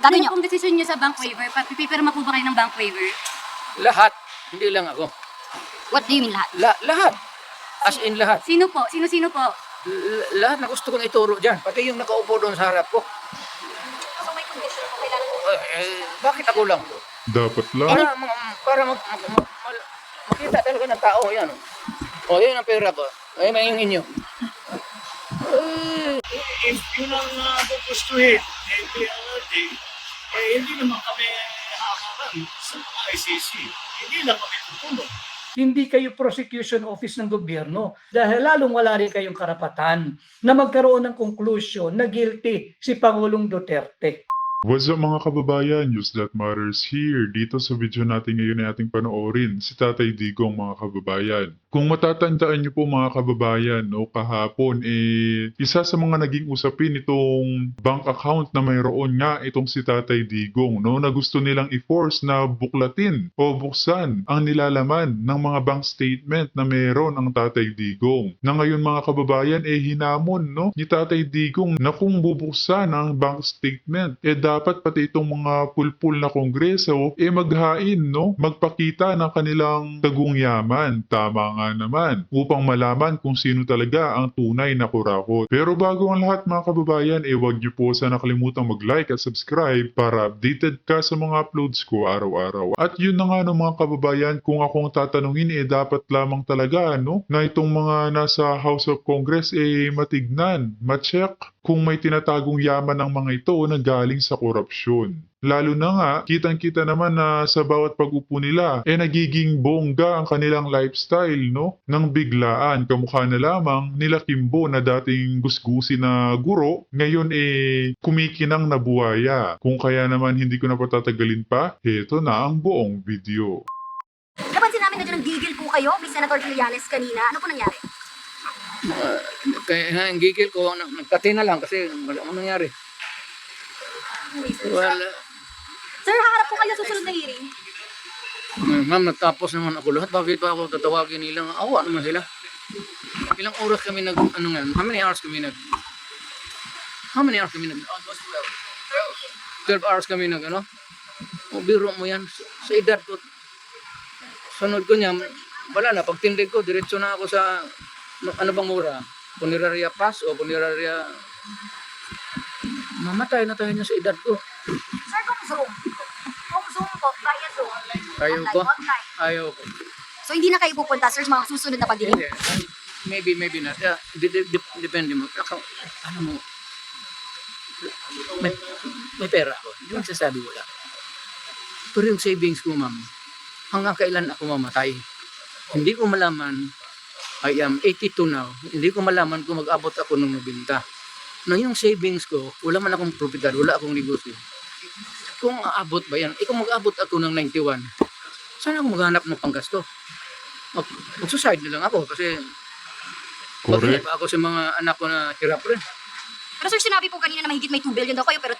Gagawin Ano nyo? pong desisyon niyo sa bank waiver? Pipirma po ba kayo ng bank waiver? Lahat. Hindi lang ako. What do you mean lahat? Lahat. As in lahat. Sino po? Sino-sino po? Lahat na gusto kong ituro dyan. Pati yung nakaupo doon sa harap ko. So may condition po kailangan mo. Bakit ako lang? Dapat lang. Makita talaga ng tao. Yan. O, yan ang pera ko. Ay, may yung inyo. If yun ang gugustuhin, PLRD, hindi naman kami hakaran sa ICC. Hindi lang kami tutulong. Hindi kayo prosecution office ng gobyerno dahil lalong wala rin kayong karapatan na magkaroon ng conclusion na guilty si Pangulong Duterte. What's up mga kababayan? News that matters here. Dito sa video natin ngayon ay ating panoorin si Tatay Digong mga kababayan. Kung matatandaan niyo po mga kababayan, no, kahapon isa sa mga naging usapin itong bank account na mayroon nga itong si Tatay Digong, no, na gusto nilang i-force na buklatin o buksan ang nilalaman ng mga bank statement na mayroon ang Tatay Digong. Na ngayon mga kababayan hinamon, no, ni Tatay Digong na kung bubuksan ang bank statement dapat pati itong mga pulpul na kongreso maghain, no, magpakita ng kanilang tagong yaman. Tama nga naman, upang malaman kung sino talaga ang tunay na kurakot. Pero bago ang lahat mga kababayan, huwag niyo po sana kalimutang mag-like at subscribe para updated ka sa mga uploads ko araw-araw. At yun na nga no mga kababayan, kung akong tatanungin dapat lamang talaga, no, na itong mga nasa House of Congress matignan, ma-check kung may tinatagong yaman ng mga ito na galing sa korupsyon. Lalo na nga, kitang-kita naman na sa bawat pag-upo nila, nagiging bongga ang kanilang lifestyle, no? Nang biglaan, kamukha na lamang nila Kimbo na dating gusgusi na guro, ngayon kumikinang na buhaya. Kung kaya naman hindi ko na patatagalin pa, heto na ang buong video. Napansin namin na dyan gigil po kayo, may Senator Trillanes kanina. Ano po nangyari? Kaya ang gigil ko, nagkati na lang kasi wala mo nangyari. Wala. Sir, haharap po kayo sa susunod na hearing. Ma'am, natapos naman ako lahat. Bakit pa ako tatawagin nilang? Awa naman sila. Ilang oras kami how many hours kami 12 hours kami biro mo yan. Sa edad ko, sunod ko niya, wala na. Pagtindig ko, diretso na ako sa, ano bang mura? Puneraria pass o puneraria, mamatay na tayo niya sa edad ko. Sir, kung Zoom. Kung Zoom po, via Zoom. Ayaw ko. Online. Ayaw ko. So hindi na kayo pupunta, sir, sa mga susunod na pagdiling? Hindi. Maybe not. Yeah, depende mo. Ano mo, may pera ako. Hindi mo sasabi wala. Pero yung savings ko, ma'am, hanggang kailan ako mamatay? Hindi ko malaman. I am 82 now. Hindi ko malaman kung mag-abot ako ng 90. Na yung savings ko, wala man akong propiedad, wala akong negosyo. Kung aabot ba yan? Kung mag-abot ako ng 91, saan ako maghanap ng panggasto? Mag-suicide na lang ako kasi Correct. pa ako sa mga anak ko na hirap rin. Pero sir, sinabi po kanina na mahigit may 2 billion daw kayo, pero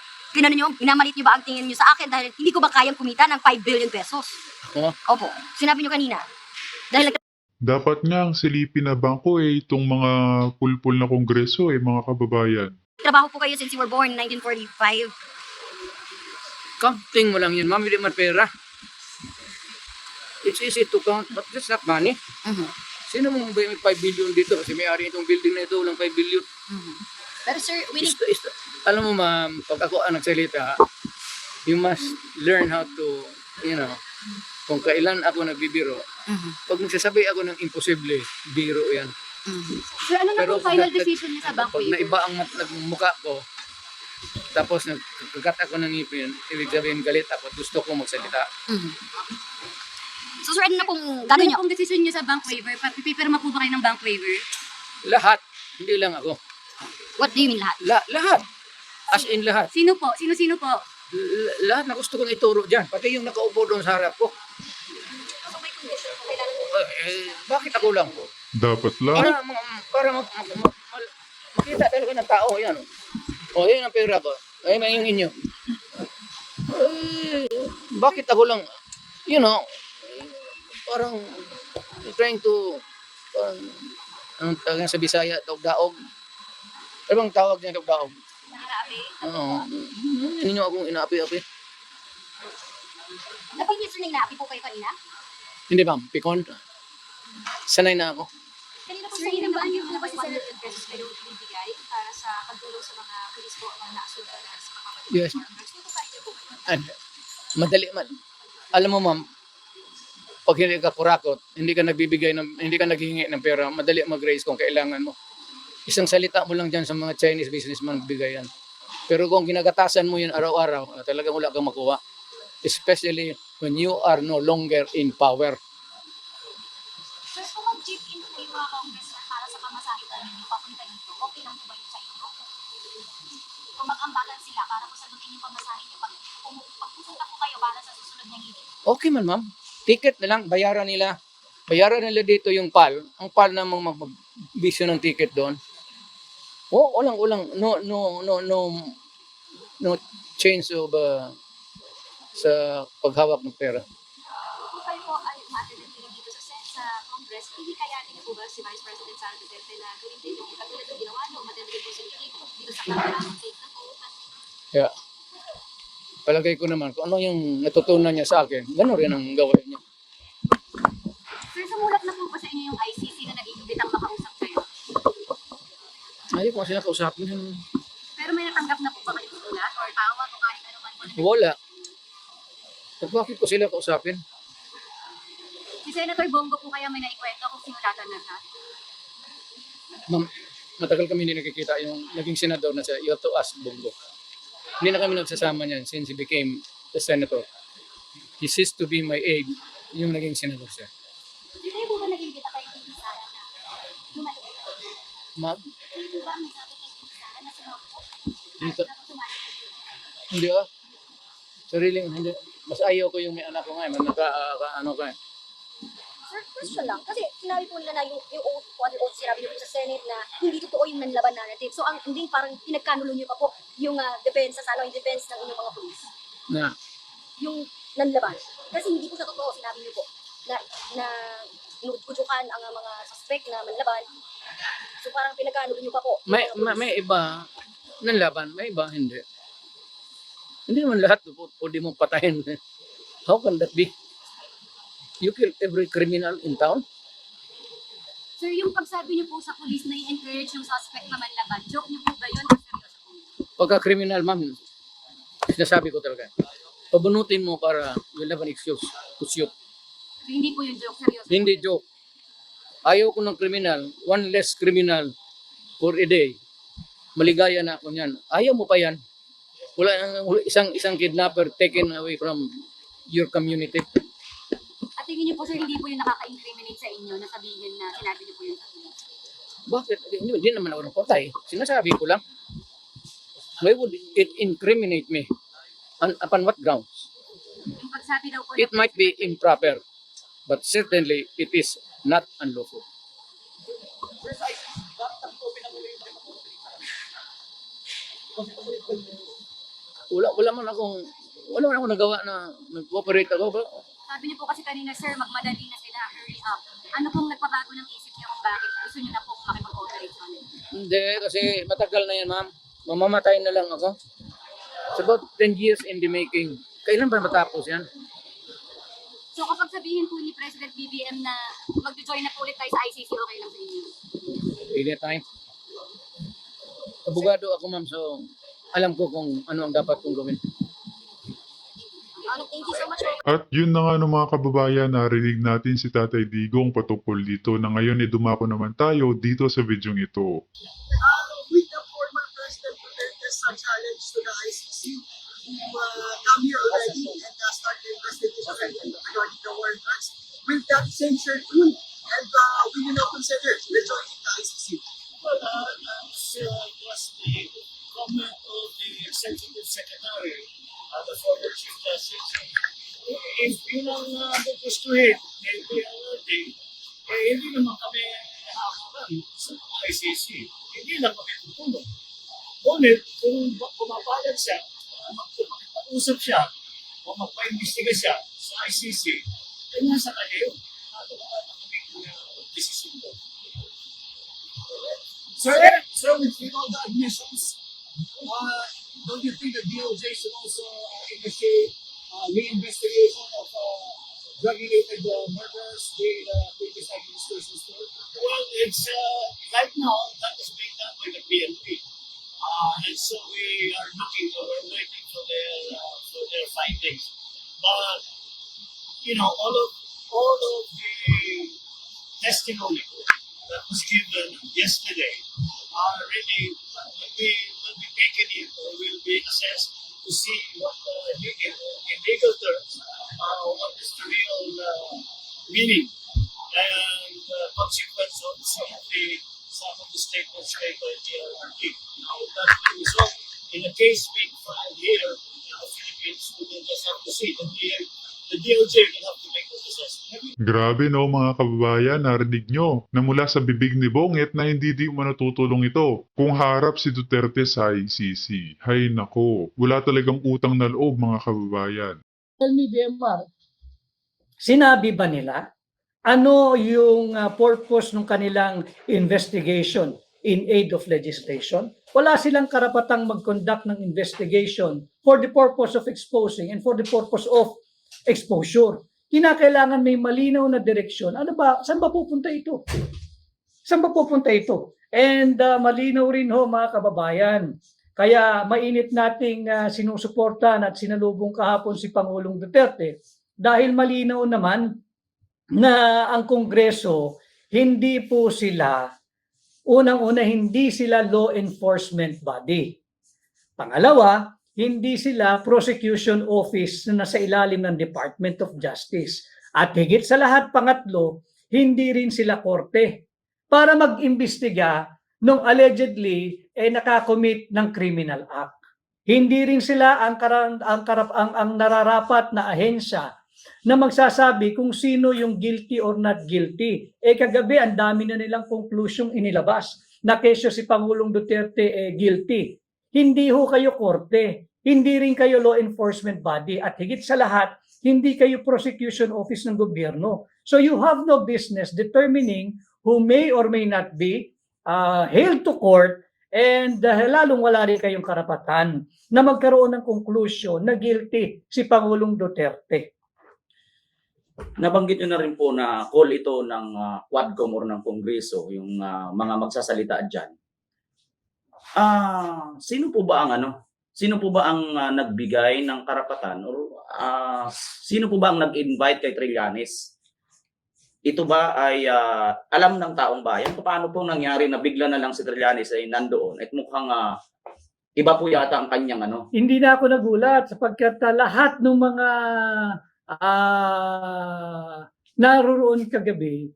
pinamalit niyo ba ang tingin niyo sa akin dahil hindi ko ba kayang kumita ng 5 billion pesos? Ako, Opo, sinabi niyo kanina. Dahil Dapat nga ang silipin na bangko itong mga pulpul na kongreso mga kababayan. nagtrabaho po kayo since you were born in 1945. counting mo lang yun, ma'am, hindi man pera. It's easy to count, but that's not money. Sino mong may 5 billion dito? Kasi may-ari itong building na ito, walang 5 billion. Pero sir, we need... Alam mo ma'am, pag ako ang nagsalita, you must learn how to, kung kailan ako nagbibiro, pag nagsasabi ako ng imposible, biro yan. Sir, ano na Pero po final pag- decision niya sa bank Pag waiver? naiba ang mukha ko, tapos nagkagat ako ng ngipin, ibig sabihin galit ako, gusto ko magsalita. So sir, ano na pong Ano gagawin niyo? pong desisyon niyo sa bank waiver? Pipirma po ba kayo ng bank waiver? Lahat, hindi lang ako. What do you mean lahat? Lahat. As in lahat. Sino po? Sino-sino po? Lahat na gusto kong ituro dyan. Pati yung nakaupo doon sa harap ko. So may condition po kailangan mo. Bakit ako lang? Dapat lang. Makita talaga ng tao. Yan. O, yan ang pera ko. Ay, may yung inyo. Bakit ako lang? Parang trying to, anong tawag sa Bisaya, daog-daog. Ano bang tawag niya daog-daog? Oo. Hindi nyo akong inaapi-api. Napansin na inaapi po kayo kanina? Hindi ma'am, pikon. Sanay na ako. Kanina po Sir, sa inyo ilang ba ba yung yung mga labas 1 million pesos kayo binibigay para sa pagtulong sa mga pulis po na naasulta na sa mga Yes. farmers? Dito tayo po. And, madali man. Alam mo ma'am, pag hindi ka kurakot, hindi ka naghihingi ng pera, madali mag-raise kung kailangan mo. Isang salita mo lang dyan sa mga Chinese businessman bigay yan. Pero kung ginagatasan mo yun araw-araw, talagang wala kang makuha. Especially when you are no longer in power. Sir, kung mag-chip in po yung mga congressman para sa pamasahitan ninyo papunta dito, okay lang po ba yun sa inyo? Kung mag-ambagan sila para po sagutin yung pamasahin nyo, pagpupunta po kayo para sa susunod na hearing. Okay man ma'am. Ticket na lang, bayaran nila. Bayaran nila dito yung PAL. Ang PAL namang mag-bisyo ng ticket doon. Walang, no change of sa paghawak ng pera. Kung kayo po ay ma-attend dito sa Congress, hindi kaya niyo po ba si Vice President Sara Duterte na gawin din yung katulad ng ginawa niyo, ma-attend din po sa hearing dito sa Kamara ng State na po. Kaya, palagay ko naman, kung ano yung natutunan niya sa akin, gano'n rin ang gawin niya. Sir, sumulat na po ba sa inyo yung ICC na nag-iimbitang makausap kayo? Ayaw ko sila kausapin. Pero may natanggap na po ba kayong sulat or tawag o kahit ano man po na Wala. At bakit ko sila kausapin? Si Senator Bongo po kaya may naikwento kung sinulatan na siya? Ma'am, matagal kami hindi nakikita yung naging senador na siya. You have to ask Bongo. Hindi na kami nagsasama niyan since he became the senator. He ceased to be my aide, yung naging senador siya. Hindi po ba nag-imbita kayo dito sa Sara na lumalik? Ma'am, Hindi po ba may sabi kayo dito sa Sara na sumako? dito, hindi ah. Sariling, hindi. Mas ayaw ko yung may anak ko ngayon. Ano ka eh. Sir, question lang. Kasi sinabi po nila na yung oath po, ano oath sinabi niyo po sa Senate na hindi totoo yung nanlaban narrative. So, ang hindi parang pinagkanulo niyo pa po yung depensa sa yung defense ng inyong mga police. Na, Yung nanlaban. Kasi hindi po sa totoo, sinabi niyo po, na inukutukan ang mga suspect na manlaban. So, parang pinagkanulo niyo pa po. yung may, mga police. may iba ng laban, may iba hindi. Hindi naman lahat pwede mong patayin. How can that be? You kill every criminal in town? Sir, yung pagsabi niyo po sa police na i-encourage yung suspect na manlaban, joke niyo po ba yun? O seryoso po? Pagka-criminal, ma'am, sinasabi ko talaga, pabunutin mo para you'll have an excuse to shoot. So, hindi po yung joke, seryoso. Hindi joke. Ayaw ko ng criminal, one less criminal for a day. Maligaya na ako niyan. Ayaw mo pa yan. Wala isang kidnapper taken away from your community. At tingin niyo po, sir, hindi po yung nakaka-incriminate sa inyo na sabihin na sinabi niyo po yun sa police? Bakit? Hindi naman ako ng patay. Sinasabi ko lang. Why would it incriminate me? Upon what grounds? Yung pagsabi daw po It might be improper, but certainly it is not unlawful. Wala man akong nagawa na nag-cooperate ako. sabi niyo po kasi kanina, sir, magmadali na sila, hurry up. Ano pong nagpabago ng isip niyo kung bakit gusto niyo na pong makipag-cooperate sa nila? Hindi, kasi matagal na yan, ma'am. Mamamatay na lang ako. It's about 10 years in the making. Kailan ba matapos yan? So kapag sabihin po ni President BBM na mag-join na po ulit tayo sa ICC, okay lang sa inyo? Anytime. Abogado ako, ma'am, so alam ko kung ano ang dapat kong gawin. Thank you so much po. At yun na nga no mga kababayan, narinig natin si Tatay Digong patungkol dito na ngayon dumako naman tayo dito sa videong ito. With the former President Duterte's challenge to the ICC to come here already and start the investigation regarding the war crimes, will that same share true? And will you now consider rejoining the ICC? Well, was the comment of the Executive Secretary, the former Chief Justice. If yun ang gugustuhin ng PRRD, hindi naman kami hakaran sa ICC. Hindi lang kami tutulong. Ngunit, kung pumapayag siya, mag-usap siya, o magpa-imbestiga siya sa ICC, ay nasa kanya yun. Ano ba na kami desisyon doon? Sir, with all the admissions, don't you think the DOJ should also initiate reinvestigation of drug-related murders during the previous administration's term? Well, it's right now that is being done by the PNP, and so we're waiting for their findings. But you know, all of the testimony that was given yesterday really will be taken in or will be assessed to see what in legal terms what is the real meaning and consequence of some of the statements made by the LRT. Now that will result in a case being filed here in the Philippines. We will just have to see the DOJ will have to make the assessment. Grabe no mga kababayan, narinig nyo na mula sa bibig ni Bongit na hindi di manututulong ito. Kung harap si Duterte sa ICC, hay nako, wala talagang utang na loob mga kababayan. Tell me, BMR, sinabi ba nila ano yung purpose ng kanilang investigation in aid of legislation? Wala silang karapatang mag-conduct ng investigation for the purpose of exposing and for the purpose of exposure. Kinakailangan may malinaw na direksyon. Ano ba? Saan ba pupunta ito? Saan ba pupunta ito? And malinaw rin ho mga kababayan. Kaya mainit nating sinusuportahan at sinalubong kahapon si Pangulong Duterte dahil malinaw naman na ang Kongreso hindi po sila, unang-una hindi sila law enforcement body. Pangalawa, hindi sila prosecution office na nasa ilalim ng Department of Justice. At higit sa lahat, pangatlo, hindi rin sila korte para mag-imbestiga nung allegedly nakakommit ng criminal act. Hindi rin sila ang nararapat na ahensya na magsasabi kung sino yung guilty or not guilty. Kagabi, ang dami na nilang conclusion inilabas na kesyo si Pangulong Duterte guilty. Hindi ho kayo korte, hindi rin kayo law enforcement body, at higit sa lahat, hindi kayo prosecution office ng gobyerno. So you have no business determining who may or may not be hailed to court, and lalong wala rin kayong karapatan na magkaroon ng conclusion na guilty si Pangulong Duterte. Nabanggit nyo na rin po na call ito ng Quadcom or ng Kongreso, yung mga magsasalita dyan. Sino po ba ang nagbigay ng karapatan or sino po ba ang nag-invite kay Trillanes? Ito ba ay alam ng taong bayan? Paano po nangyari na bigla na lang si Trillanes ay nandoon at mukhang iba po yata ang kanyang Hindi na ako nagulat sapagkat lahat ng mga naroon kagabi,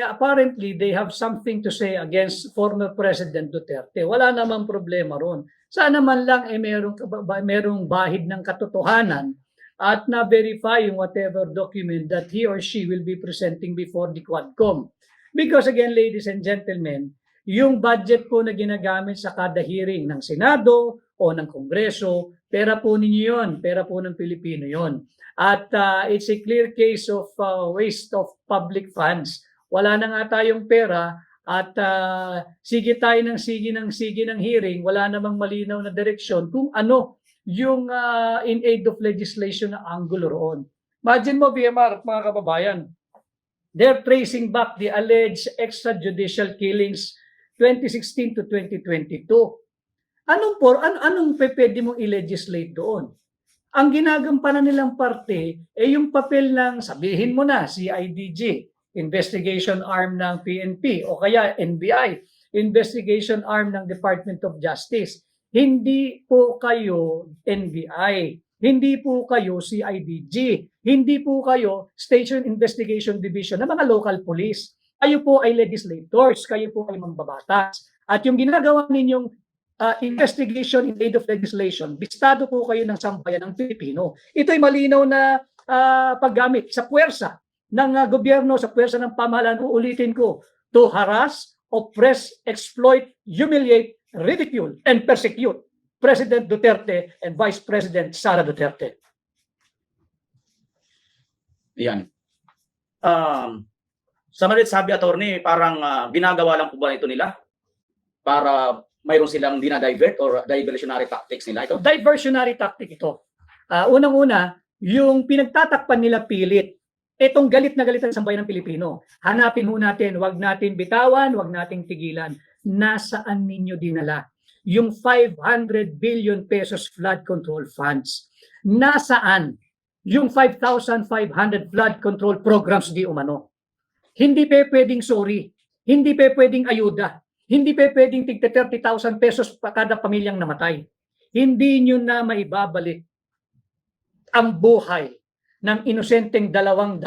apparently they have something to say against former President Duterte. Wala namang problema ron. Sana man lang merong bahid ng katotohanan at na-verify yung whatever document that he or she will be presenting before the Quadcom. Because again, ladies and gentlemen, yung budget po na ginagamit sa kada hearing ng Senado o ng Kongreso, pera po ninyo yun, pera po ng Pilipino yun. At it's a clear case of waste of public funds. Wala na nga tayong pera at sige tayo ng sige ng hearing, wala namang malinaw na direksyon kung ano yung in aid of legislation na angulo roon. Imagine mo, BMR at mga kababayan, they're tracing back the alleged extrajudicial killings 2016 to 2022. Anong pwede mong i-legislate doon? Ang ginagampanan nilang parte yung papel ng, sabihin mo na, CIDG, investigation arm ng PNP, o kaya NBI, investigation arm ng Department of Justice. Hindi po kayo NBI, hindi po kayo CIDG, hindi po kayo Station Investigation Division ng mga local police. Kayo po ay legislators, kayo po ay mambabatas. At yung ginagawa ninyong investigation in aid of legislation, bistado po kayo ng sambayan ng Pilipino. Ito ay malinaw na paggamit sa puwersa ng gobyerno, sa puwersa ng pamahalaan. Uulitin ko, to harass, oppress, exploit, humiliate, ridicule, and persecute President Duterte and Vice President Sara Duterte. Yan. Sa malit sabi, attorney, parang ginagawa lang po ba ito nila para mayroon silang dinadivert or diversionary tactics nila ito? Diversionary tactic ito. Unang-una, yung pinagtatakpan nila pilit, itong galit na galit ang sambayan ng Pilipino. Hanapin ho natin, wag natin bitawan, wag nating tigilan. Nasaan ninyo dinala yung 500 billion pesos flood control funds? Nasaan yung 5,500 flood control programs di umano? Hindi pa pwedeng sorry, hindi pa pwedeng ayuda, hindi pa pwedeng tigta 30,000 pesos pa kada pamilyang namatay. Hindi nyo na maibabalik ang buhay ng inosenteng 200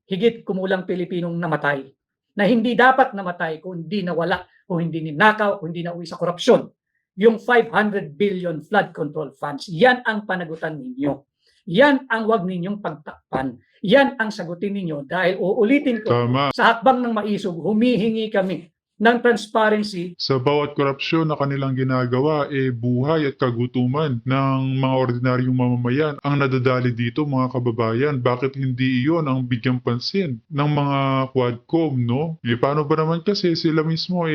higit kumulang Pilipinong namatay na hindi dapat namatay kung hindi nawala, kung hindi ninakaw, kung hindi nauwi sa korupsyon. Yung 500 billion flood control funds, yan ang panagutan ninyo. Yan ang wag ninyong pagtakpan. Yan ang sagutin ninyo dahil uulitin ko, Tama. sa hakbang ng maisog, humihingi kami ng transparency. Sa bawat korupsyon na kanilang ginagawa, buhay at kagutuman ng mga ordinaryong mamamayan ang nadadali dito, mga kababayan. Bakit hindi iyon ang bigyang pansin ng mga Quadcom, no? Paano ba naman kasi sila mismo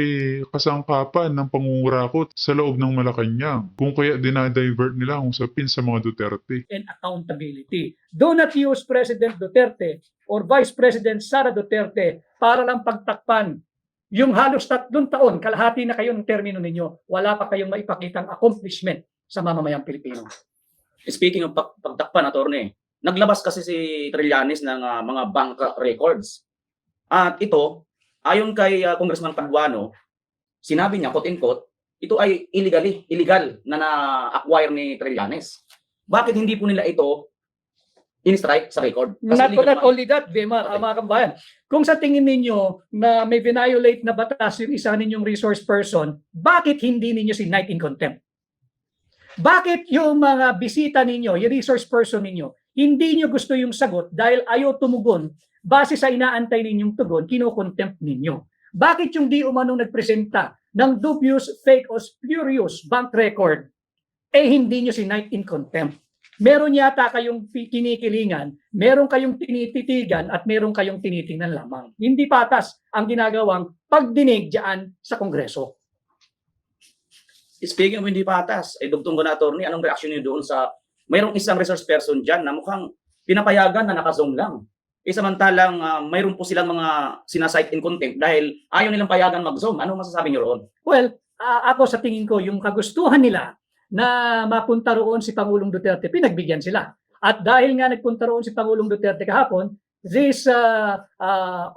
kasangkapan ng pangungurakot sa loob ng Malacanang? Kung kaya dinadivert nila ang usapin sa mga Duterte. And accountability. Do not use President Duterte or Vice President Sara Duterte para lang pagtakpan yung halos 3 taon, kalahati na kayo ng termino ninyo, wala pa kayong maipakitang accomplishment sa mamamayang Pilipino. Speaking of pagtakpan, attorney, naglabas kasi si Trillanes ng mga bank records. At ito, ayon kay Congressman Paduano, sinabi niya, quote-unquote, ito ay illegal na na-acquire ni Trillanes. Bakit hindi po nila ito in-strike sa record? Kasi Not illegal naman. only that, BMR, mga kabayan, kung sa tingin ninyo na may violate na batas yung isa ninyong resource person, bakit hindi ninyo si Knight in contempt? Bakit yung mga bisita ninyo, yung resource person ninyo, hindi nyo gusto yung sagot dahil ayaw tumugon, base sa inaantay ninyong tugon, kino-contempt ninyo? Bakit yung di umanong nagpresenta ng dubious, fake o spurious bank record, hindi nyo si Knight in contempt? Meron yata kayong kinikilingan, meron kayong tinititigan at meron kayong tinitingnan lamang. Hindi patas ang ginagawang pagdinig diyan sa Kongreso. Speaking of hindi patas, dugtong ko na, attorney, anong reaction niyo doon sa mayroong isang resource person dyan na mukhang pinapayagan na naka-zoom lang. Samantalang mayroon po silang mga sinasite in contempt dahil ayaw nilang payagan mag-zoom. Ano masasabi niyo roon? Well, ako sa tingin ko, yung kagustuhan nila na mapunta roon si Pangulong Duterte, pinagbigyan sila. At dahil nga nagpunta roon si Pangulong Duterte kahapon, these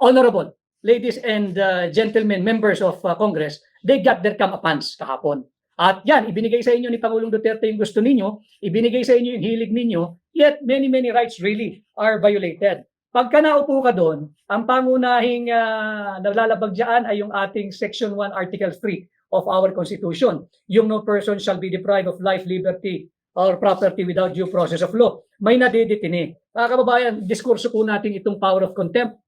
honorable ladies and gentlemen, members of Congress, they got their comeuppance kahapon. At yan, ibinigay sa inyo ni Pangulong Duterte yung gusto ninyo, ibinigay sa inyo yung hilig ninyo, yet many rights really are violated. Pagka naupo ka doon, ang pangunahing nalalabag dyan ay yung ating Section 1, Article 3 of our Constitution. Yung no person shall be deprived of life, liberty, or property without due process of law. May nadidetine. Mga kababayan, diskurso po natin itong power of contempt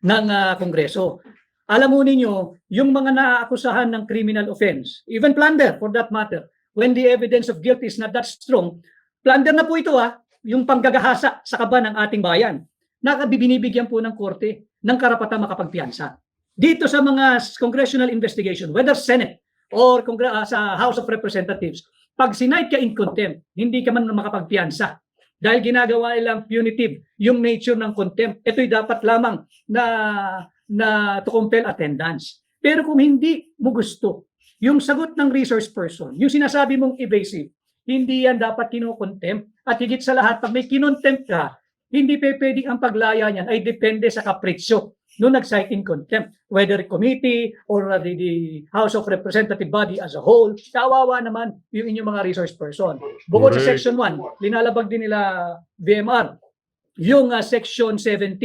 ng Kongreso. Alam mo ninyo, yung mga naaakusahan ng criminal offense, even plunder for that matter, when the evidence of guilt is not that strong, plunder na po ito yung panggagahasa sa kaba ng ating bayan. Binibigyan po ng korte ng karapatang makapagpiyansa. Dito sa mga congressional investigation, whether Senate or sa House of Representatives, pag sinight ka in contempt, hindi ka man makapagpiyansa. Dahil ginagawa nilang punitive yung nature ng contempt, ito'y dapat lamang na to compel attendance. Pero kung hindi mo gusto, yung sagot ng resource person, yung sinasabi mong evasive, hindi yan dapat kino-contempt. At higit sa lahat, pag may kinontempt ka, hindi pwedeng ang paglaya niyan ay depende sa kapritsyo no nag-cite in contempt, whether committee or the House of Representative body as a whole. Kawawa naman yung inyong mga resource person. Bukod sa Correct. Section 1, linalabag din nila VMR yung Section 17